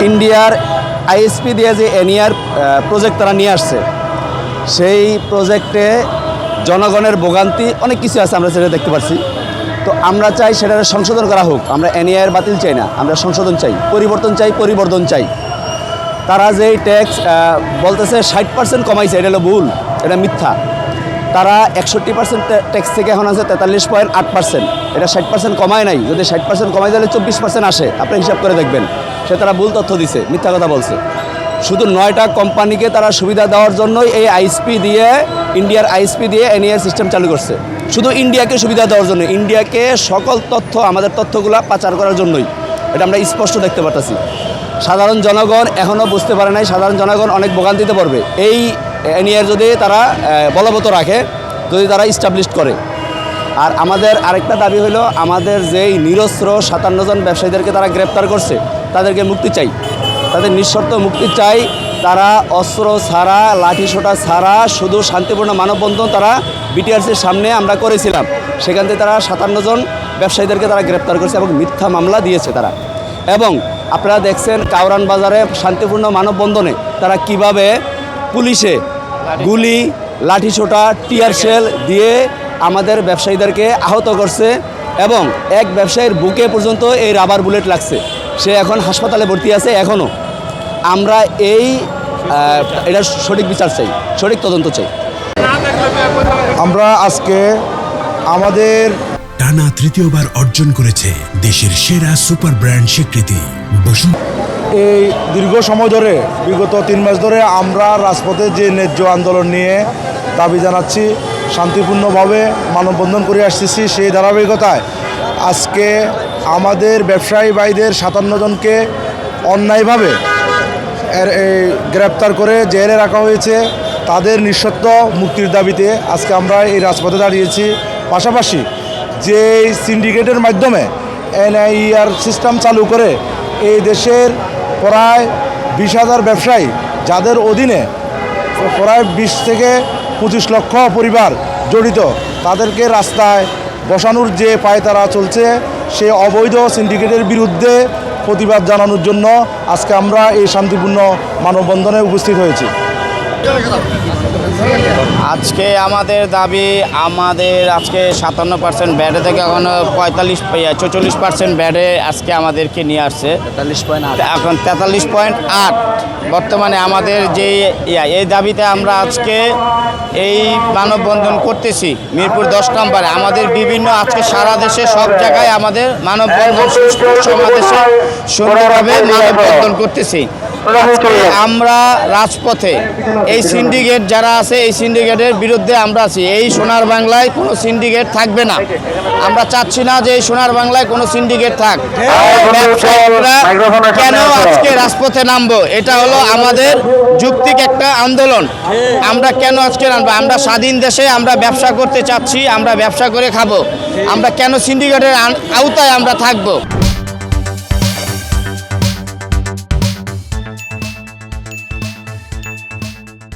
ইন্ডিয়ার আইএসপি দিয়ে যে এনইআর প্রজেক্ট তারা নিয়ে আসছে, সেই প্রজেক্টে জনগণের ভোগান্তি অনেক কিছু আছে, আমরা সেটা দেখতে পাচ্ছি। তো আমরা চাই সেটা সংশোধন করা হোক। আমরা এনইআর বাতিল চাই না, আমরা সংশোধন চাই, পরিবর্তন চাই। তারা যেই ট্যাক্স বলতেছে 60% কমাইছে, এটা হলো ভুল, এটা মিথ্যা। তারা 61% ট্যাক্স থেকে এখন আছে 43.8%। এটা 60% কমায় নাই। যদি 60% কমাই দিলে 24% আসে, আপনি হিসাব করে দেখবেন। সে তারা ভুল তথ্য দিছে, মিথ্যা কথা বলছে। শুধু 9টা কোম্পানিকে তারা সুবিধা দেওয়ার জন্যই এই আইএসপি দিয়ে, ইন্ডিয়ার আইএসপি দিয়ে এনইআর সিস্টেম চালু করছে। শুধু ইন্ডিয়াকে সুবিধা দেওয়ার জন্য, ইন্ডিয়াকে সকল তথ্য, আমাদের তথ্যগুলো পাচার করার জন্যই। এটা আমরা স্পষ্ট দেখতে পাচ্ছি। সাধারণ জনগণ এখনও বুঝতে পারে নাই, সাধারণ জনগণ অনেক ভোগান্তিতে পড়বে এই এনইআর যদি তারা বলবৎ রাখে, যদি তারা ইস্টাবলিশ করে। আর আমাদের আরেকটা দাবি হলো, আমাদের যেই নিরস্ত্র 57 জন ব্যবসায়ীদেরকে তারা গ্রেপ্তার করছে, তাদেরকে মুক্তি চাই, তাদের নিঃশর্ত মুক্তি চাই। তারা অস্ত্র ছাড়া, লাঠিসোঁটা ছাড়া শুধু শান্তিপূর্ণ মানববন্ধন তারা বিটিআরসির সামনে আমরা করেছিলাম। সেখান থেকে তারা 57 জন ব্যবসায়ীদেরকে তারা গ্রেপ্তার করেছে এবং মিথ্যা মামলা দিয়েছে তারা। এবং আপনারা দেখছেন কাউরান বাজারে শান্তিপূর্ণ মানববন্ধনে তারা কিভাবে পুলিশে গুলি, লাঠিসোঁটা, টিয়ার শেল দিয়ে আমাদের ব্যবসায়ীদেরকে আহত করছে। এবং এক ব্যবসায়ীর বুকে পর্যন্ত এই রাবার বুলেট লাগছে, সে এখন হাসপাতালে ভর্তি আছে এখনও। আমরা এটা সঠিক বিচার চাই, সঠিক তদন্ত চাই। আমরা আজকে আমাদের টানা তৃতীয়বার অর্জন করেছে দেশের সেরা সুপার ব্র্যান্ড স্বীকৃতি এই দীর্ঘ সময় ধরে, বিগত 3 মাস ধরে আমরা রাজপথে যে ন্যায্য আন্দোলন নিয়ে দাবি জানাচ্ছি, শান্তিপূর্ণভাবে মানববন্ধন করে আসতেছি। সেই ধারাবাহিকতায় আজকে আমাদের ব্যবসায়ী ভাইদের 57 জনকে অন্যায়ভাবে গ্রেপ্তার করে জেলে রাখা হয়েছে। তাদের নিঃশর্ত মুক্তির দাবিতে আজকে আমরা এই রাজপথে দাঁড়িয়েছি। পাশাপাশি যে সিন্ডিকেটের মাধ্যমে এনআইআর সিস্টেম চালু করে এই দেশের প্রায় 20,000 ব্যবসায়ী, যাদের অধীনে প্রায় 20 থেকে 25 লক্ষ পরিবার জড়িত, তাদেরকে রাস্তায় বসানোর যে পায়তারা চলছে, সে অবৈধ সিন্ডিকেটের বিরুদ্ধে প্রতিবাদ জানানোর জন্য আজকে আমরা এই শান্তিপূর্ণ মানববন্ধনে উপস্থিত হয়েছি। আজকে আমাদের দাবি, আমাদের আজকে 57% ব্যাডে থেকে এখন 44% ব্যাডে আজকে আমাদেরকে নিয়ে আসছে। 43.8 এখন 43.8 বর্তমানে আমাদের যে এই দাবিতে আমরা আজকে এই মানববন্ধন করতেছি। মিরপুর 10 নম্বরে আমাদের বিভিন্ন, আজকে সারা দেশে সব জায়গায় আমাদের মানববন্ধন সমাবেশে সুন্দরভাবে মানববন্ধন করতেছি। আমরা রাজপথে এই সিন্ডিকেট যারা আছে, এই সিন্ডিকেটের বিরুদ্ধে আমরা আছি। এই সোনার বাংলায় কোনো সিন্ডিকেট থাকবে না। আমরা চাচ্ছি না যে এই সোনার বাংলায় কোনো সিন্ডিকেট থাক। ব্যবসায়ীরা কেন আজকে রাজপথে নামবো, এটা হলো আমাদের যৌক্তিক একটা আন্দোলন। আমরা কেন আজকে নামবো? আমরা স্বাধীন দেশে আমরা ব্যবসা করতে চাচ্ছি, আমরা ব্যবসা করে খাবো। আমরা কেন সিন্ডিকেটের আওতায় আমরা থাকবো?